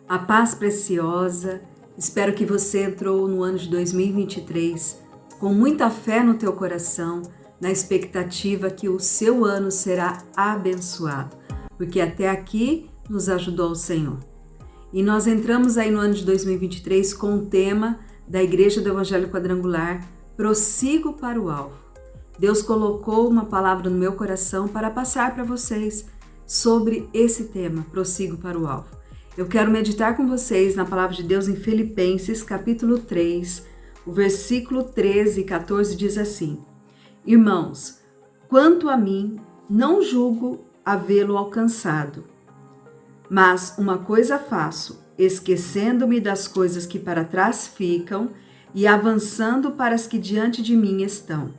A paz preciosa, espero que você entrou no ano de 2023 com muita fé no teu coração, na expectativa que o seu ano será abençoado, porque até aqui nos ajudou o Senhor. E nós entramos aí no ano de 2023 com o tema da Igreja do Evangelho Quadrangular, Prossigo para o Alvo. Deus colocou uma palavra no meu coração para passar para vocês sobre esse tema, Prossigo para o Alvo. Eu quero meditar com vocês na palavra de Deus em Filipenses, capítulo 3, o versículo 13 e 14 diz assim: Irmãos, quanto a mim, não julgo havê-lo alcançado, mas uma coisa faço, esquecendo-me das coisas que para trás ficam e avançando para as que diante de mim estão.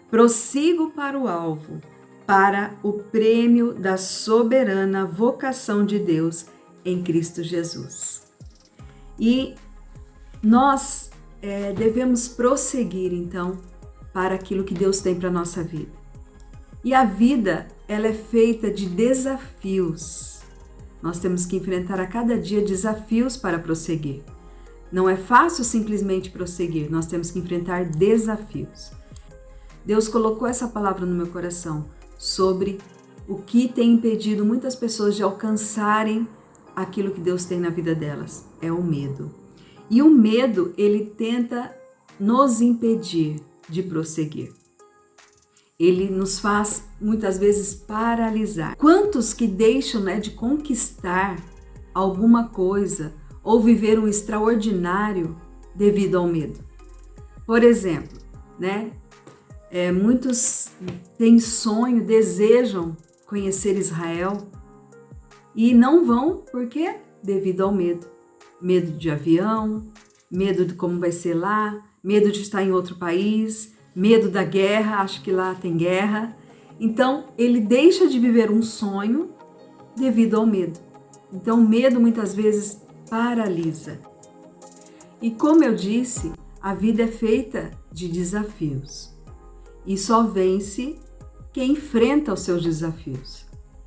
Prossigo para o alvo, para o prêmio da soberana vocação de Deus em Cristo Jesus. E nós devemos prosseguir, então, para aquilo que Deus tem para a nossa vida. E a vida, ela é feita de desafios. Nós temos que enfrentar a cada dia desafios para prosseguir. Não é fácil simplesmente prosseguir, nós temos que enfrentar desafios. Deus colocou essa palavra no meu coração sobre o que tem impedido muitas pessoas de alcançarem aquilo que Deus tem na vida delas, é o medo. E o medo, ele tenta nos impedir de prosseguir. Ele nos faz, muitas vezes, paralisar. Quantos que deixam, de conquistar alguma coisa ou viver um extraordinário devido ao medo? Por exemplo, muitos têm sonho, desejam conhecer Israel, e não vão, por quê? Devido ao medo. Medo de avião, medo de como vai ser lá, medo de estar em outro país, medo da guerra, acho que lá tem guerra. Então, ele deixa de viver um sonho devido ao medo. Então, o medo muitas vezes paralisa. E como eu disse, a vida é feita de desafios. E só vence quem enfrenta os seus desafios.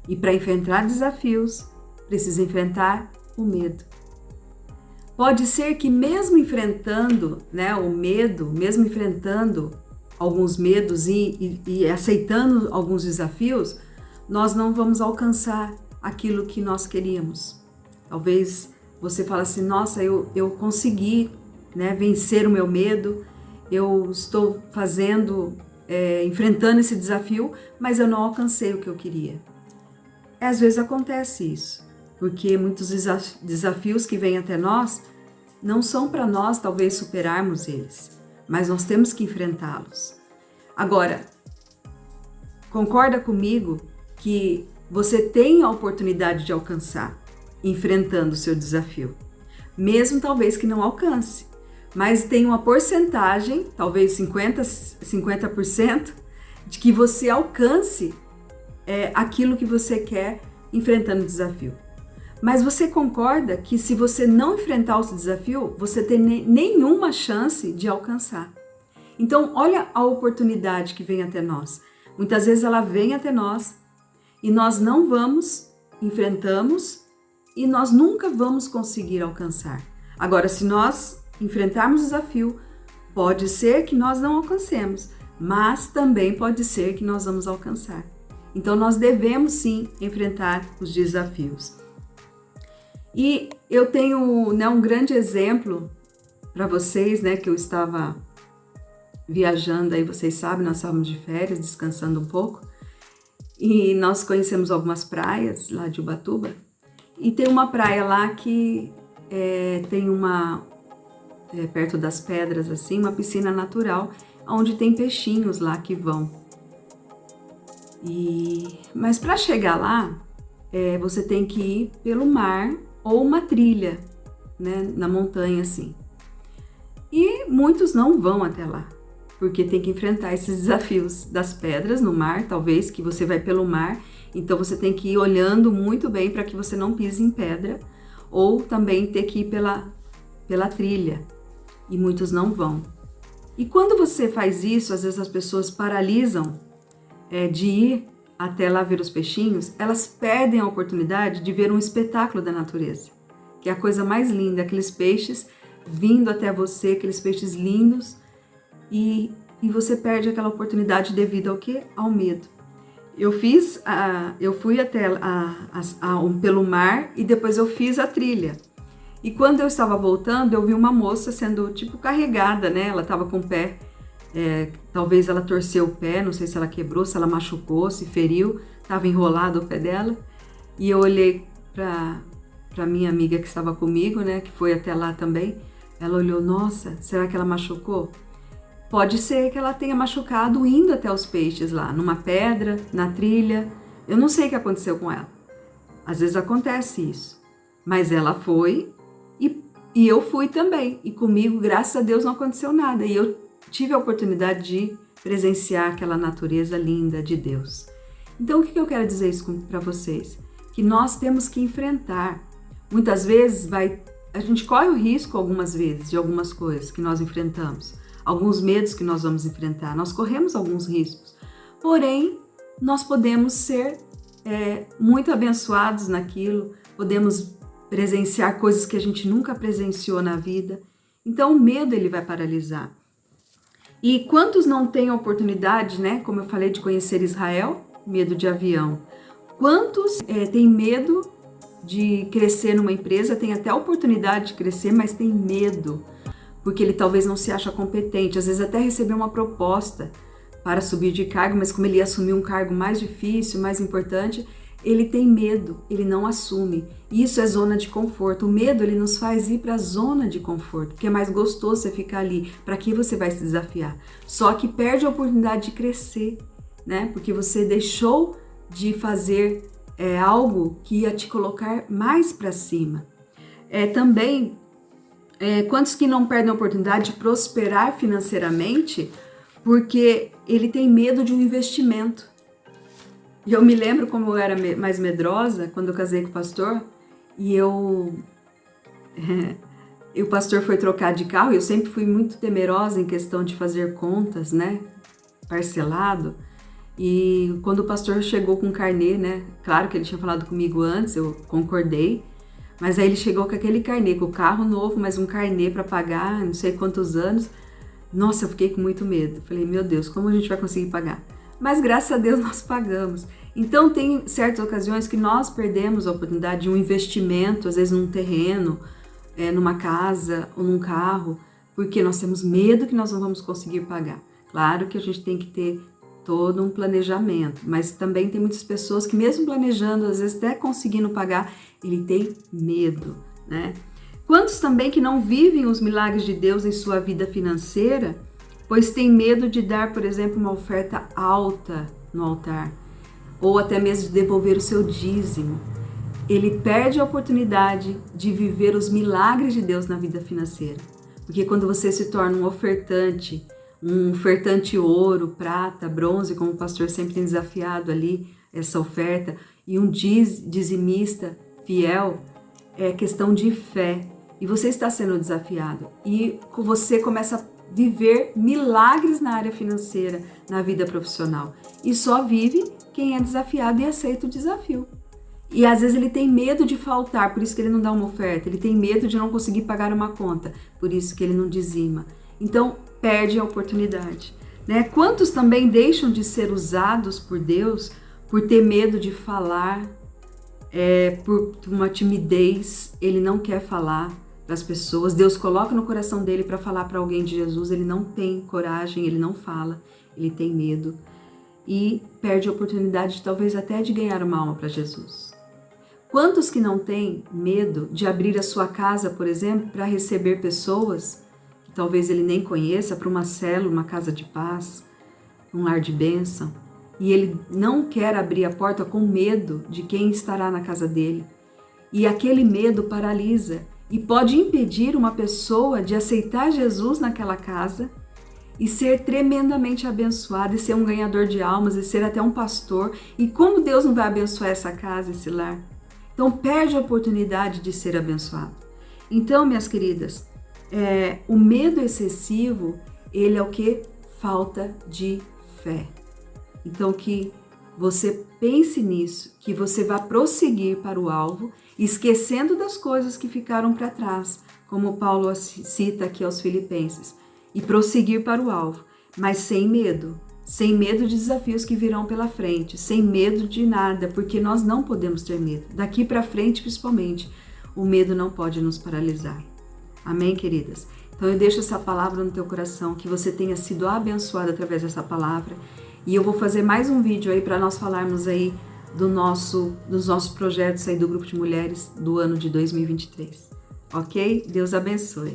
E para enfrentar desafios, precisa enfrentar o medo. Pode ser que mesmo enfrentando o medo, mesmo enfrentando alguns medos e aceitando alguns desafios, nós não vamos alcançar aquilo que nós queríamos. Talvez você fale assim, nossa, eu consegui vencer o meu medo, eu estou enfrentando esse desafio, mas eu não alcancei o que eu queria. Às vezes acontece isso, porque muitos desafios que vêm até nós não são para nós talvez superarmos eles, mas nós temos que enfrentá-los. Agora, concorda comigo que você tem a oportunidade de alcançar, enfrentando o seu desafio, mesmo talvez que não alcance, mas tem uma porcentagem, talvez 50%, de que você alcance aquilo que você quer enfrentando o desafio. Mas você concorda que se você não enfrentar o desafio, você tem nenhuma chance de alcançar. Então, olha a oportunidade que vem até nós. Muitas vezes ela vem até nós e nós não vamos, enfrentamos e nós nunca vamos conseguir alcançar. Agora, se nós enfrentarmos o desafio, pode ser que nós não alcancemos, mas também pode ser que nós vamos alcançar. Então, nós devemos sim enfrentar os desafios. E eu tenho um grande exemplo para vocês, que eu estava viajando, aí vocês sabem, nós estávamos de férias, descansando um pouco, e nós conhecemos algumas praias lá de Ubatuba, e tem uma praia lá que tem perto das pedras, assim, uma piscina natural, onde tem peixinhos lá que vão. Mas para chegar lá, você tem que ir pelo mar ou uma trilha, na montanha assim. E muitos não vão até lá, porque tem que enfrentar esses desafios das pedras no mar, talvez que você vai pelo mar, então você tem que ir olhando muito bem para que você não pise em pedra, ou também ter que ir pela trilha, e muitos não vão. E quando você faz isso, às vezes as pessoas paralisam de ir até lá ver os peixinhos, elas perdem a oportunidade de ver um espetáculo da natureza, que é a coisa mais linda, aqueles peixes vindo até você, aqueles peixes lindos, e você perde aquela oportunidade devido ao quê? Ao medo. Eu fui até pelo mar e depois eu fiz a trilha. E quando eu estava voltando, eu vi uma moça sendo tipo carregada, né? Ela estava com o pé, talvez ela torceu o pé, não sei se ela quebrou, se ela machucou, se feriu, estava enrolado o pé dela. E eu olhei para minha amiga que estava comigo, né? Que foi até lá também. Ela olhou, nossa, será que ela machucou? Pode ser que ela tenha machucado indo até os peixes lá, numa pedra, na trilha. Eu não sei o que aconteceu com ela. Às vezes acontece isso. Mas ela foi e eu fui também. E comigo, graças a Deus, não aconteceu nada. E eu tive a oportunidade de presenciar aquela natureza linda de Deus. Então, o que eu quero dizer isso para vocês? Que nós temos que enfrentar. Muitas vezes a gente corre o risco algumas vezes de algumas coisas que nós enfrentamos. Alguns medos que nós vamos enfrentar, nós corremos alguns riscos. Porém, nós podemos ser muito abençoados naquilo, podemos presenciar coisas que a gente nunca presenciou na vida. Então, o medo ele vai paralisar. E quantos não têm a oportunidade, né? Como eu falei, de conhecer Israel? Medo de avião. Quantos têm medo de crescer numa empresa, tem até a oportunidade de crescer, mas tem medo, porque ele talvez não se acha competente, às vezes até recebeu uma proposta para subir de cargo, mas como ele ia assumir um cargo mais difícil, mais importante, ele tem medo, ele não assume. Isso é zona de conforto. O medo, ele nos faz ir para a zona de conforto, porque é mais gostoso você ficar ali. Para que você vai se desafiar? Só que perde a oportunidade de crescer, né? Porque você deixou de fazer algo que ia te colocar mais para cima. Também, quantos que não perdem a oportunidade de prosperar financeiramente porque ele tem medo de um investimento? E eu me lembro como eu era mais medrosa quando eu casei com o pastor e o pastor foi trocar de carro e eu sempre fui muito temerosa em questão de fazer contas, né? Parcelado. E quando o pastor chegou com o carnê, né? Claro que ele tinha falado comigo antes, eu concordei. Mas aí ele chegou com aquele carnê, com o carro novo, mas um carnê para pagar, não sei quantos anos. Nossa, eu fiquei com muito medo. Falei, meu Deus, como a gente vai conseguir pagar? Mas graças a Deus nós pagamos. Então tem certas ocasiões que nós perdemos a oportunidade de um investimento, às vezes num terreno, numa casa ou num carro, porque nós temos medo que nós não vamos conseguir pagar. Claro que a gente tem que ter todo um planejamento, mas também tem muitas pessoas que mesmo planejando, às vezes até conseguindo pagar, ele tem medo, né? Quantos também que não vivem os milagres de Deus em sua vida financeira, pois tem medo de dar, por exemplo, uma oferta alta no altar, ou até mesmo de devolver o seu dízimo. Ele perde a oportunidade de viver os milagres de Deus na vida financeira, porque quando você se torna um ofertante ouro, prata, bronze, como o pastor sempre tem desafiado ali essa oferta, e um dizimista fiel, é questão de fé. E você está sendo desafiado. E você começa a viver milagres na área financeira, na vida profissional. E só vive quem é desafiado e aceita o desafio. E às vezes ele tem medo de faltar, por isso que ele não dá uma oferta. Ele tem medo de não conseguir pagar uma conta, por isso que ele não dizima. Então, perde a oportunidade, né? Quantos também deixam de ser usados por Deus por ter medo de falar, por uma timidez, ele não quer falar para as pessoas. Deus coloca no coração dele para falar para alguém de Jesus, ele não tem coragem, ele não fala, ele tem medo e perde a oportunidade talvez até de ganhar uma alma para Jesus. Quantos que não têm medo de abrir a sua casa, por exemplo, para receber pessoas que talvez ele nem conheça, para uma célula, uma casa de paz, um lar de bênção, e ele não quer abrir a porta com medo de quem estará na casa dele. E aquele medo paralisa e pode impedir uma pessoa de aceitar Jesus naquela casa e ser tremendamente abençoada e ser um ganhador de almas e ser até um pastor. E como Deus não vai abençoar essa casa, esse lar? Então perde a oportunidade de ser abençoado. Então, minhas queridas, o medo excessivo, ele é o que? Falta de fé. Então que você pense nisso, que você vai prosseguir para o alvo, esquecendo das coisas que ficaram para trás, como Paulo cita aqui aos Filipenses, e prosseguir para o alvo, mas sem medo de desafios que virão pela frente, sem medo de nada, porque nós não podemos ter medo. Daqui para frente, principalmente, o medo não pode nos paralisar. Amém, queridas? Então eu deixo essa palavra no teu coração, que você tenha sido abençoada através dessa palavra. E eu vou fazer mais um vídeo aí para nós falarmos aí dos nossos projetos aí do Grupo de Mulheres do ano de 2023. Ok? Deus abençoe.